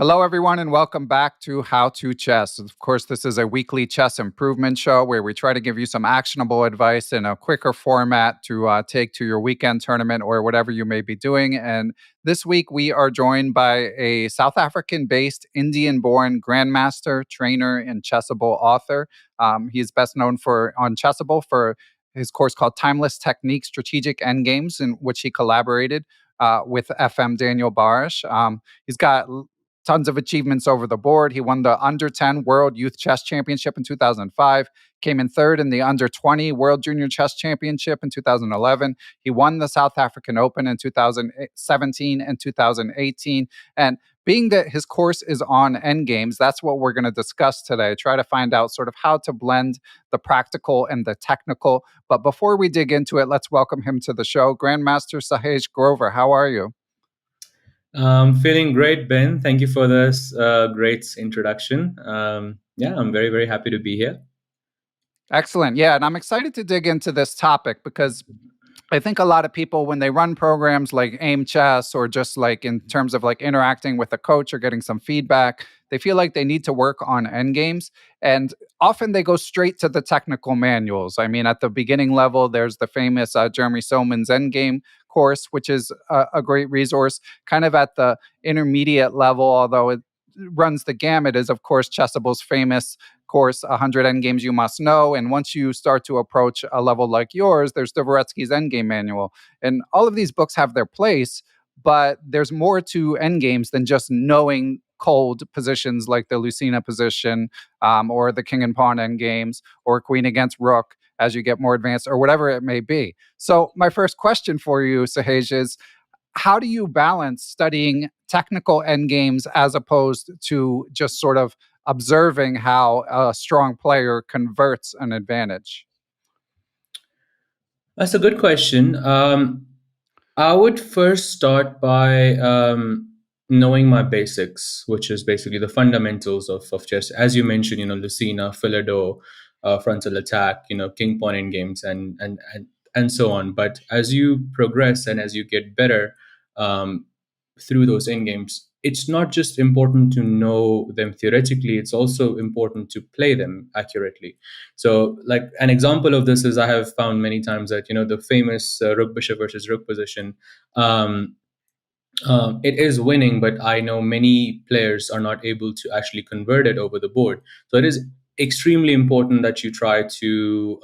Hello, everyone, and welcome back to How to Chess. Of course, this is a weekly chess improvement show where we try to give you some actionable advice in a quicker format to take to your weekend tournament or whatever you may be doing. And this week, we are joined by a South African based, Indian born Grandmaster, trainer, and Chessable author. He's best known on Chessable for his course called Timeless Techniques Strategic Endgames, in which he collaborated with FM Daniel Barish. He's got tons of achievements over the board. He won the Under 10 World Youth Chess Championship in 2005, came in third in the Under 20 World Junior Chess Championship in 2011. He won the South African Open in 2017 and 2018. And being that his course is on endgames, that's what we're going to discuss today. Try to find out sort of how to blend the practical and the technical. But before we dig into it, let's welcome him to the show. Grandmaster Sahaj Grover, how are you? Feeling great, Ben. Thank you for this great introduction. Yeah, I'm very, very happy to be here. Excellent. Yeah, and I'm excited to dig into this topic because I think a lot of people, when they run programs like Aim Chess or just like in terms of like interacting with a coach or getting some feedback, they feel like they need to work on end games. And often they go straight to the technical manuals. I mean, at the beginning level, there's the famous Jeremy Soman's Endgame course, which is a great resource. Kind of at the intermediate level, although it runs the gamut, is of course Chessable's famous course, 100 endgames you must know. And once you start to approach a level like yours, there's Dvoretsky's Endgame Manual. And all of these books have their place, but there's more to endgames than just knowing cold positions like the Lucina position or the king and pawn endgames or queen against rook as you get more advanced or whatever it may be. So my first question for you, Sahaj, is how do you balance studying technical endgames as opposed to just sort of observing how a strong player converts an advantage? That's a good question. I would first start by knowing my basics, which is basically the fundamentals of chess. As you mentioned, Lucina, Philado, frontal attack, king pawn in games, and so on. But as you progress and as you get better um, through those end games, it's not just important to know them theoretically, it's also important to play them accurately. So like an example of this is I have found many times that the famous rook bishop versus rook position, um, it is winning, but I know many players are not able to actually convert it over the board. So it is extremely important that you try to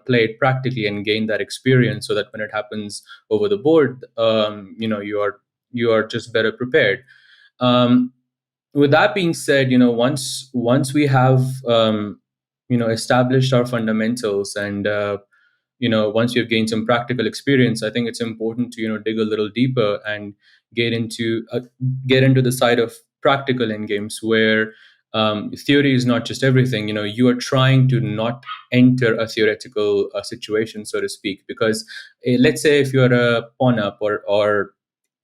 play it practically and gain that experience, so that when it happens over the board, you are just better prepared. Um, with that being said, once we have established our fundamentals and once you've gained some practical experience, I think it's important to dig a little deeper and get into uh, get into the side of practical end games where theory is not just everything. You are trying to not enter a theoretical situation, so to speak, because let's say if you're a pawn up or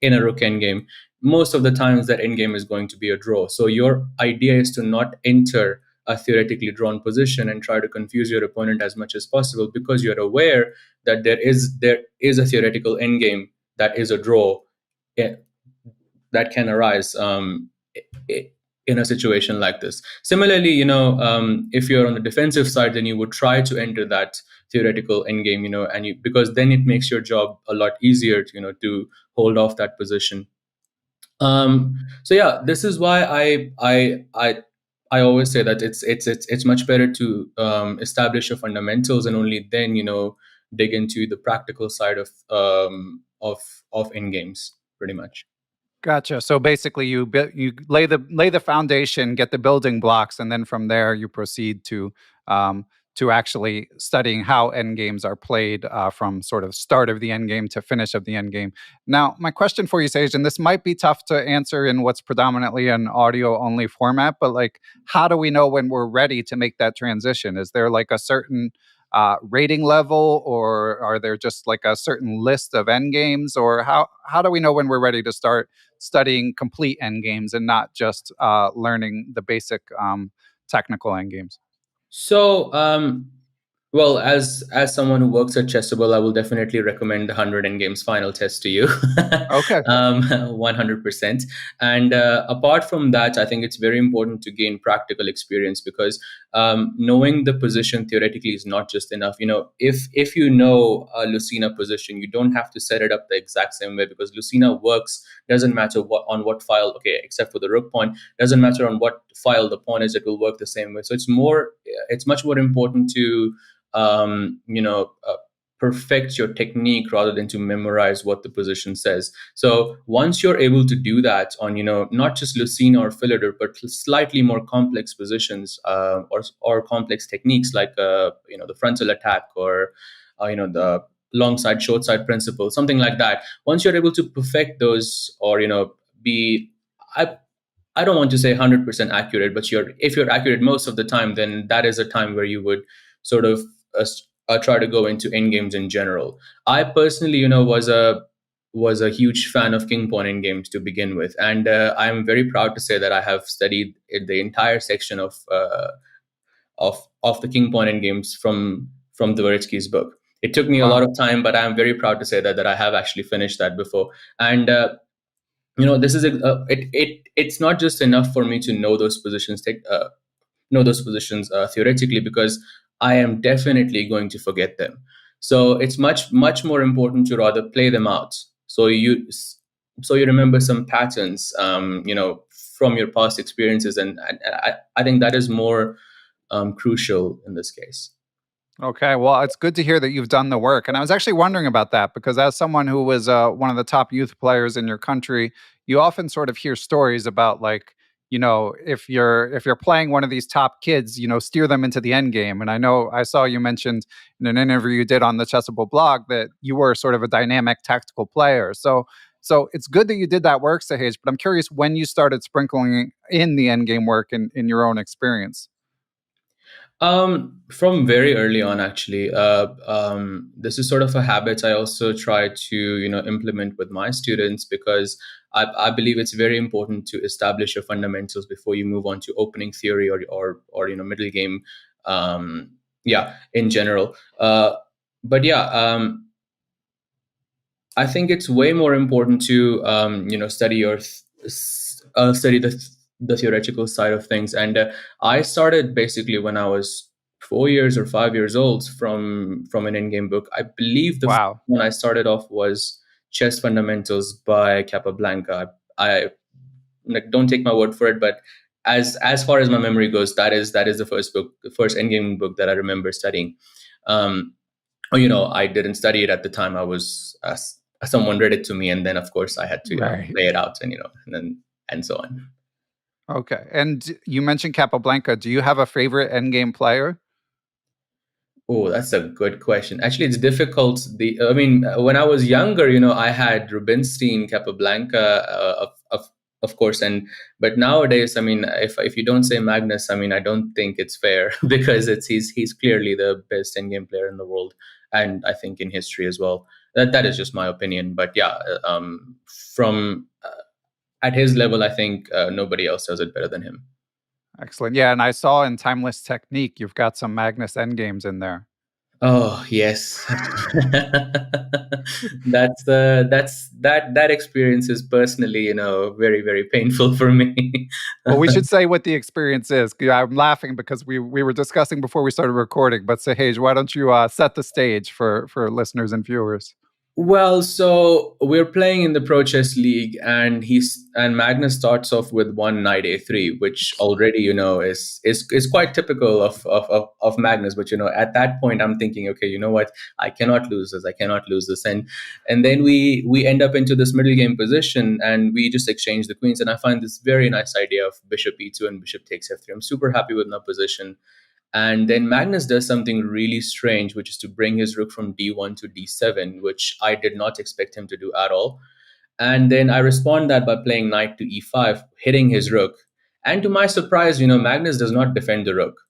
in a rook endgame, most of the times that endgame is going to be a draw. So your idea is to not enter a theoretically drawn position and try to confuse your opponent as much as possible, because you're aware that there is a theoretical endgame that is a draw that can arise in a situation like this. Similarly, if you're on the defensive side, then you would try to enter that theoretical endgame, because then it makes your job a lot easier to hold off that position. So yeah, this is why I always say that it's much better to establish your fundamentals and only then dig into the practical side of in games, pretty much. Gotcha. So basically, you lay the foundation, get the building blocks, and then from there you proceed to actually studying how end games are played from sort of start of the end game to finish of the end game. Now, my question for you, Sage, and this might be tough to answer in what's predominantly an audio only format, but like, how do we know when we're ready to make that transition? Is there like a certain rating level, or are there just like a certain list of end games, or how do we know when we're ready to start studying complete end games and not just learning the basic technical end games? So Well, as someone who works at Chessable, I will definitely recommend the 100 Games final test to you. Okay. 100%. And apart from that, I think it's very important to gain practical experience because knowing the position theoretically is not just enough. If you know a Lucina position, you don't have to set it up the exact same way because Lucina works. Doesn't matter what file. Okay, except for the rook point, doesn't matter on what file the pawn is. It will work the same way. So it's much more important to perfect your technique rather than to memorize what the position says. So once you're able to do that on, not just Lucina or Philidor, but slightly more complex positions or complex techniques like, the frontal attack or, the long side, short side principle, something like that. Once you're able to perfect those or, be, I, I don't want to say 100% accurate, but if you're accurate most of the time, then that is a time where you would sort of try to go into end games in general. I personally, was a huge fan of king pawn end games to begin with, and I'm very proud to say that I have studied the entire section of the king pawn end games from Dvoretsky's book. It took me a lot Wow. of time, but I'm very proud to say that I have actually finished that before. And this is it's not just enough for me to know those positions theoretically, because I am definitely going to forget them. So it's much more important to rather play them out, so you remember some patterns, from your past experiences, and I think that is more crucial in this case. Okay, well, it's good to hear that you've done the work. And I was actually wondering about that because, as someone who was one of the top youth players in your country, you often sort of hear stories about, like, if you're playing one of these top kids, steer them into the end game. And I know I saw you mentioned in an interview you did on the Chessable blog that you were sort of a dynamic tactical player. So it's good that you did that work, Sahaj. But I'm curious when you started sprinkling in the end game work in your own experience. From very early on, actually. This is sort of a habit I also try to, implement with my students, because I believe it's very important to establish your fundamentals before you move on to opening theory or middle game. Yeah, in general. But yeah, I think it's way more important to study the theoretical side of things. And I started basically when I was 4 years or 5 years old from an in-game book. I believe the first Wow. one I started off was Chess Fundamentals by Capablanca. I like, don't take my word for it, but as far as my memory goes, that is the first in-game book that I remember studying. Um, I didn't study it at the time. I was someone read it to me, and then of course I had to Right. play it out, and so on. Okay. And you mentioned Capablanca. Do you have a favorite endgame player? Oh, that's a good question. Actually, it's difficult. I mean, when I was younger, I had Rubinstein, Capablanca, of course, and but nowadays, I mean, if you don't say Magnus, I mean, I don't think it's fair because he's clearly the best endgame player in the world, and I think in history as well. That is just my opinion, but yeah, from at his level, I think nobody else does it better than him. Excellent. Yeah. And I saw in Timeless Technique, you've got some Magnus endgames in there. Oh yes, that experience is personally, very very painful for me. Well, we should say what the experience is. Yeah, I'm laughing because we were discussing before we started recording. But Sahaj, why don't you set the stage for listeners and viewers? Well, so we're playing in the Pro Chess League, and Magnus starts off with one knight a3, which already is quite typical of Magnus. But at that point, I'm thinking, okay, you know what, I cannot lose this, and then we end up into this middle game position, and we just exchange the queens, and I find this very nice idea of bishop e2 and bishop takes f3. I'm super happy with my position. And then Magnus does something really strange, which is to bring his rook from d1 to d7, which I did not expect him to do at all. And then I respond that by playing knight to e5, hitting his rook. And to my surprise, Magnus does not defend the rook.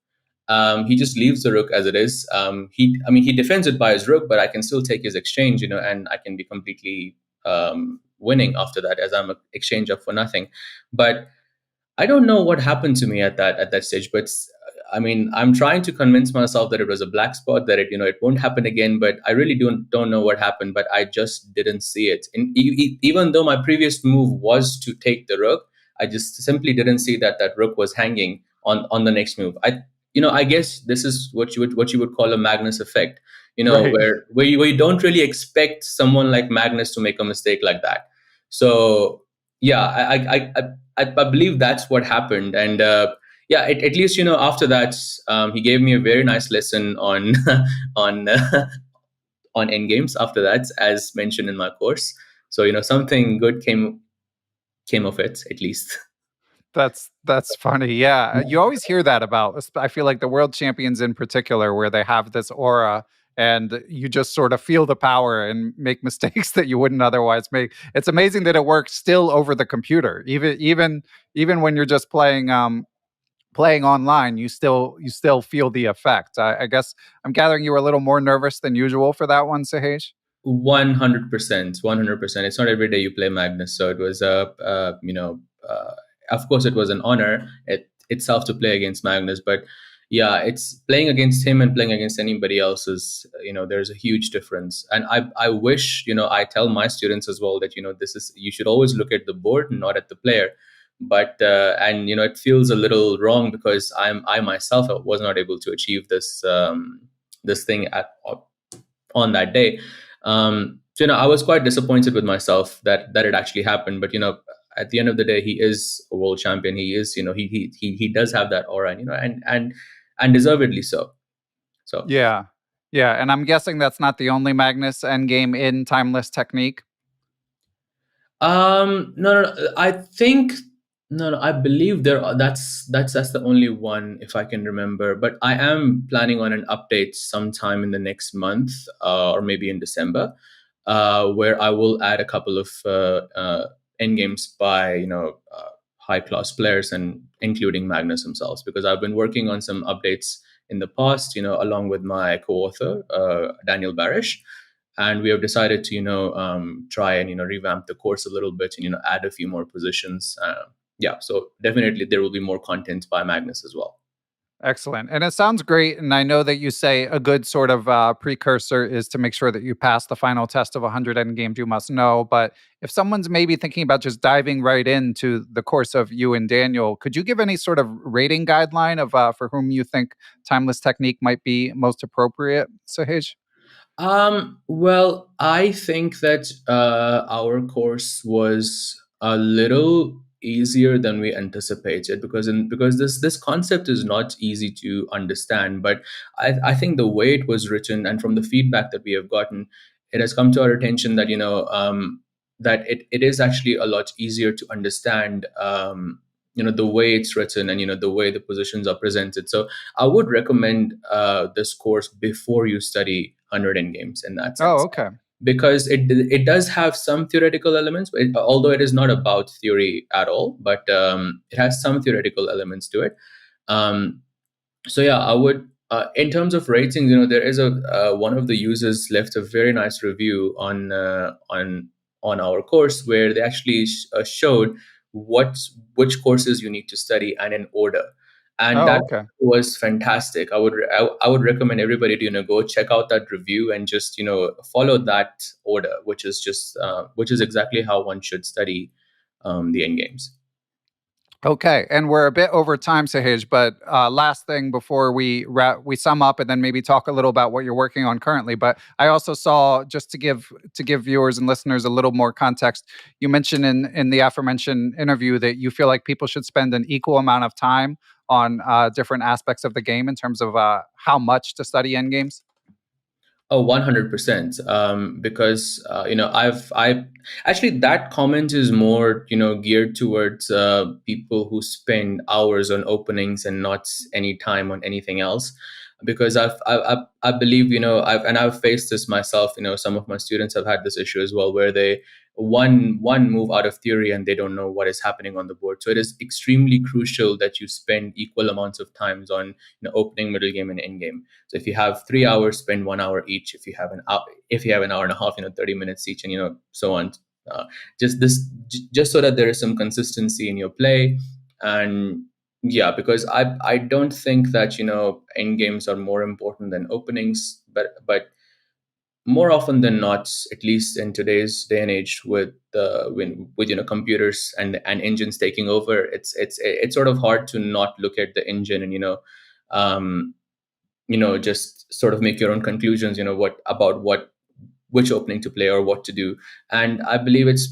He just leaves the rook as it is. He defends it by his rook, but I can still take his exchange, and I can be completely winning after that, as I'm an exchange up for nothing. But I don't know what happened to me at that stage, but I mean, I'm trying to convince myself that it was a black spot, that it won't happen again. But I really don't know what happened. But I just didn't see it. And even though my previous move was to take the rook, I just simply didn't see that that rook was hanging on the next move. I guess this is what you would call a Magnus effect. Right. Where you don't really expect someone like Magnus to make a mistake like that. So yeah, I believe that's what happened. And yeah, at least after that, he gave me a very nice lesson on on on end games after that, as mentioned in my course. So something good came of it, at least. That's funny. Yeah, you always hear that about. I feel like the world champions in particular, where they have this aura, and you just sort of feel the power and make mistakes that you wouldn't otherwise make. It's amazing that it works still over the computer, even when you're just playing online. You still feel the effect. I guess I'm gathering you were a little more nervous than usual for that one, Sahej. 100%, 100%. It's not every day you play Magnus, so it was of course, it was an honor itself to play against Magnus. But yeah, it's playing against him and playing against anybody else is, there's a huge difference. And I wish, I tell my students as well that this is, you should always look at the board, not at the player. But and it feels a little wrong because I myself was not able to achieve this thing on that day. So I was quite disappointed with myself that it actually happened. But at the end of the day, he is a world champion. He is, he does have that aura, and deservedly so. So Yeah, yeah, and I'm guessing that's not the only Magnus endgame in timeless technique. No, no, no, I think no, no. I believe that's the only one, if I can remember. But I am planning on an update sometime in the next month, or maybe in December, where I will add a couple of end games by high class players, and including Magnus themselves, because I've been working on some updates in the past, along with my co-author Daniel Barish, and we have decided to try and revamp the course a little bit, and add a few more positions. Yeah, so definitely there will be more content by Magnus as well. Excellent. And it sounds great. And I know that you say a good sort of precursor is to make sure that you pass the final test of 100 end games you must know. But if someone's maybe thinking about just diving right into the course of you and Daniel, could you give any sort of rating guideline of for whom you think timeless technique might be most appropriate, Sahej? Well, I think that our course was a little easier than we anticipated, because this concept is not easy to understand. But I think the way it was written, and from the feedback that we have gotten, it has come to our attention that that it is actually a lot easier to understand. The way it's written, and the way the positions are presented. So I would recommend this course before you study 100 end games, in that Oh, sense, okay. because it does have some theoretical elements, although it is not about theory at all, but it has some theoretical elements to it. Um, so yeah, I would. In terms of ratings, there is a one of the users left a very nice review on our course, where they actually showed what which courses you need to study, and in order, and Oh, that okay. was fantastic. I would recommend everybody to go check out that review, and just follow that order, which is exactly how one should study the end games. Okay, and we're a bit over time, Sahij, but last thing before we sum up and then maybe talk a little about what you're working on currently. But I also saw, just to give viewers and listeners a little more context, you mentioned in the aforementioned interview that you feel like people should spend an equal amount of time on different aspects of the game in terms of how much to study endgames. Oh, 100%. Because I actually, that comment is more geared towards people who spend hours on openings and not any time on anything else. Because I believe I've faced this myself. Some of my students have had this issue as well, where they one move out of theory and they don't know what is happening on the board. So it is extremely crucial that you spend equal amounts of times on opening, middle game, and end game. So if you have 3 hours, spend 1 hour each. If you have an hour and a half, 30 minutes each, and so on. Uh, just so that there is some consistency in your play, and Yeah, because I don't think that end games are more important than openings, but more often than not, at least in today's day and age, with computers and engines taking over, it's sort of hard to not look at the engine and um, just sort of make your own conclusions, what about which opening to play or what to do. And I believe it's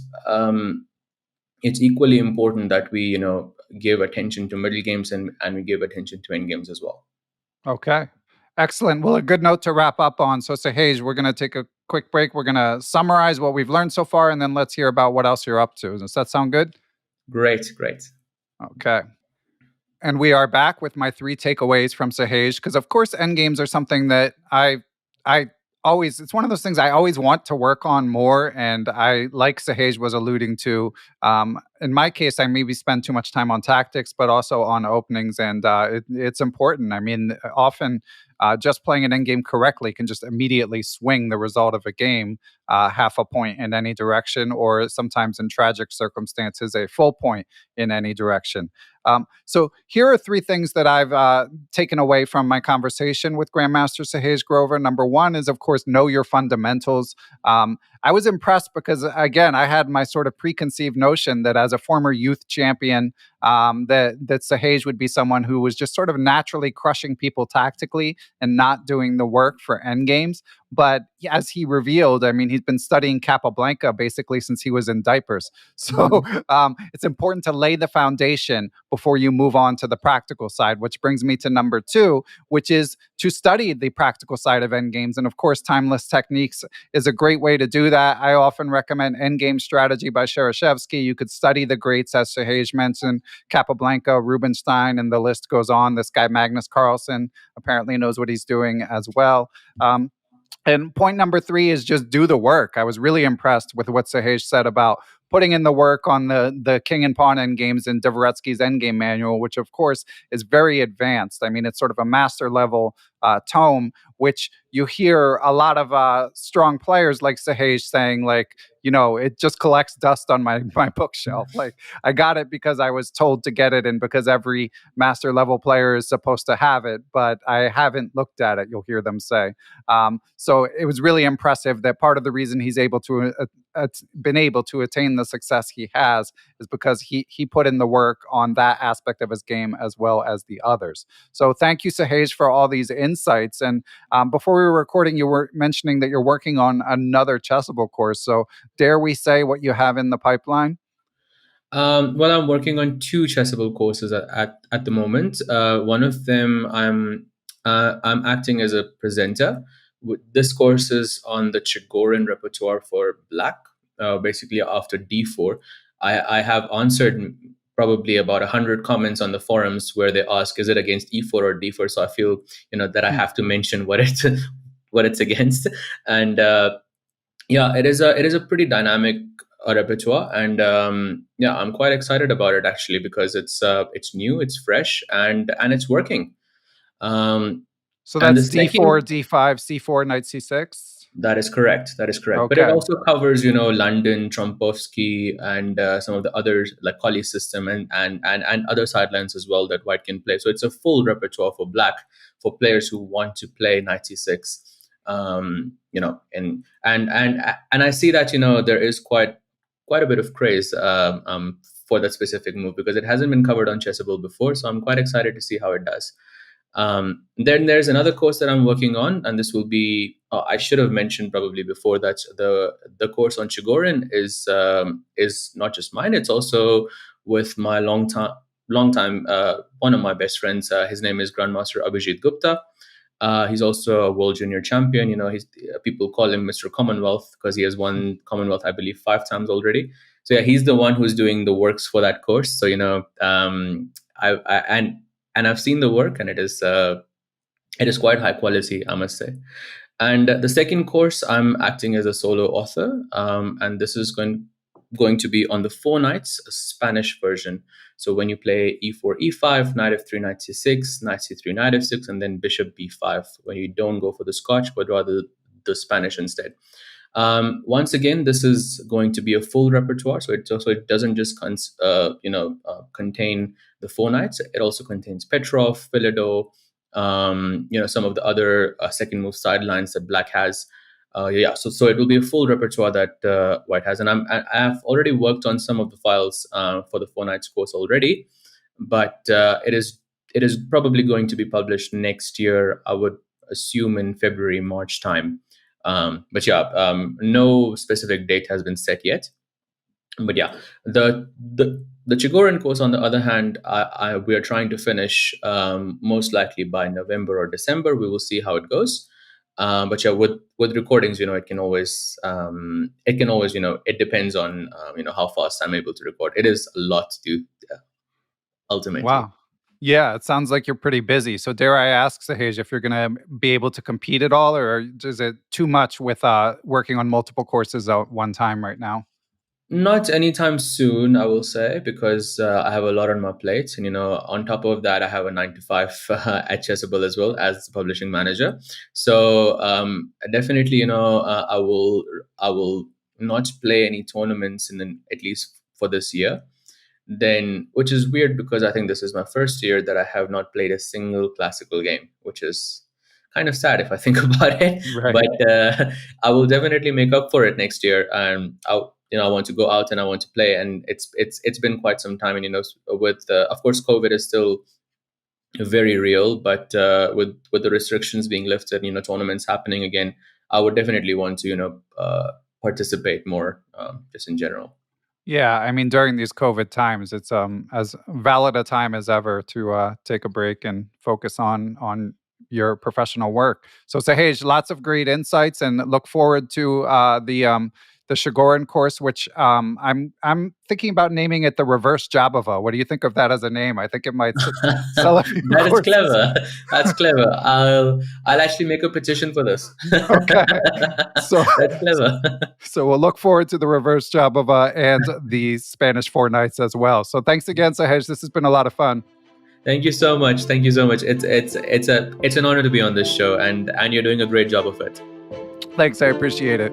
equally important that we give attention to middle games and we give attention to end games as well. Okay. Excellent. Well, a good note to wrap up on. So, Sahej, we're going to take a quick break. We're going to summarize what we've learned so far, and then let's hear about what else you're up to. Does that sound good? Great, great. Okay. And we are back with my three takeaways from Sahej, because of course endgames are something that I always, it's one of those things I always want to work on more. And I, like Sahej was alluding to, in my case, I maybe spend too much time on tactics, but also on openings, and it's important. I mean, often just playing an endgame correctly can just immediately swing the result of a game half a point in any direction, or sometimes in tragic circumstances, a full point in any direction. So here are three things that I've taken away from my conversation with Grandmaster Sahej Grover. Number one is, of course, know your fundamentals. I was impressed because, again, I had my sort of preconceived notion that as a former youth champion, that Sahej would be someone who was just sort of naturally crushing people tactically and not doing the work for end games. But as he revealed, I mean, he's been studying Capablanca basically since he was in diapers. So it's important to lay the foundation before you move on to the practical side, which brings me to number two, which is to study the practical side of end games. And of course, timeless techniques is a great way to do that. I often recommend Endgame Strategy by Shereshevsky. You could study the greats, as Sahej mentioned, Capablanca, Rubinstein, and the list goes on. This guy, Magnus Carlsen, apparently knows what he's doing as well. And point number three is just do the work. I was really impressed with what Sahej said about putting in the work on the king and pawn end games in Dvoretsky's endgame manual, which of course is very advanced. I mean, it's sort of a master level tome, which you hear a lot of strong players like Sahej saying, like, it just collects dust on my bookshelf. Like, I got it because I was told to get it, and because every master level player is supposed to have it, but I haven't looked at it. You'll hear them say. So it was really impressive that part of the reason he's able to been able to attain the success he has is because he put in the work on that aspect of his game as well as the others. So thank you, Sahej, for all these insights. And before we were recording, you were mentioning that you're working on another Chessable course. So dare we say what you have in the pipeline? Well, I'm working on two Chessable courses at the moment. One of them, I'm acting as a presenter. This course is on the Chigorin repertoire for Black. Basically, after D4, I have answered probably about 100 comments on the forums where they ask, "Is it against E4 or D4?" So I feel that I Hmm. have to mention what it's what it's against, and yeah, it is a pretty dynamic repertoire, and yeah, I'm quite excited about it actually because it's new, it's fresh, and it's working. um So and the that's D4, second D5, C4, knight C6. That is correct. That is correct. But it Okay. also covers, London, Trompovsky, and some of the others like Colley system and other sidelines as well that White can play. So it's a full repertoire for Black for players who want to play 96. And I see that there is quite a bit of craze for that specific move because it hasn't been covered on Chessable before. So I'm quite excited to see how it does. Then there's another course that I'm working on, and this will be. I should have mentioned probably before that the course on Chigorin is not just mine; it's also with my long time one of my best friends. His name is Grandmaster Abhijit Gupta. He's also a world junior champion. People call him Mr. Commonwealth because he has won Commonwealth, I believe, 5 times already. So yeah, he's the one who's doing the works for that course. So I and I've seen the work, and it is quite high quality, I must say. And the second course, I'm acting as a solo author, and this is going to be on the four knights, a Spanish version. So when you play e4, e5, knight f3, knight c6, knight c3, knight f6, and then bishop b5, when you don't go for the Scotch, but rather the Spanish instead. Once again, this is going to be a full repertoire, so it doesn't just contain the four knights. It also contains Petrov, Philido, some of the other second move sidelines that Black has. Yeah, so it will be a full repertoire that White has, and I've already worked on some of the files for the four knights course already, but it is probably going to be published next year. I would assume in February, March time. But yeah, no specific date has been set yet. But yeah, the Chigoran course, on the other hand, we are trying to finish most likely by November or December. We will see how it goes. But yeah, with recordings, it depends on how fast I'm able to record. It is a lot to do, ultimately. Wow. Yeah, it sounds like you're pretty busy. So dare I ask, Sahaj, if you're going to be able to compete at all, or is it too much with working on multiple courses at one time right now? Not anytime soon, I will say, because I have a lot on my plate, and on top of that, I have a 9 to 5 at Chessable as well as the publishing manager. So definitely, I will not play any tournaments at least for this year. Then, which is weird because I think this is my first year that I have not played a single classical game, which is kind of sad if I think about it. Right. But I will definitely make up for it next year. I want to go out and I want to play, and it's been quite some time. And with of course, COVID is still very real, but with the restrictions being lifted, tournaments happening again, I would definitely want to participate more, just in general. Yeah, I mean, during these COVID times, it's as valid a time as ever to take a break and focus on your professional work. So, Sahaj, lots of great insights, and look forward to the Shigoran course, which I'm thinking about naming it the Reverse Jabova. What do you think of that as a name? I think it might sell a few That is courses. clever. That's clever. I'll actually make a petition for this. Okay, so That's clever. so we'll look forward to the Reverse Jabova and the Spanish Four Knights as well. So thanks again, Sahaj. This has been a lot of fun. Thank you so much. Thank you so much. It's an honor to be on this show, and you're doing a great job of it. Thanks, I appreciate it.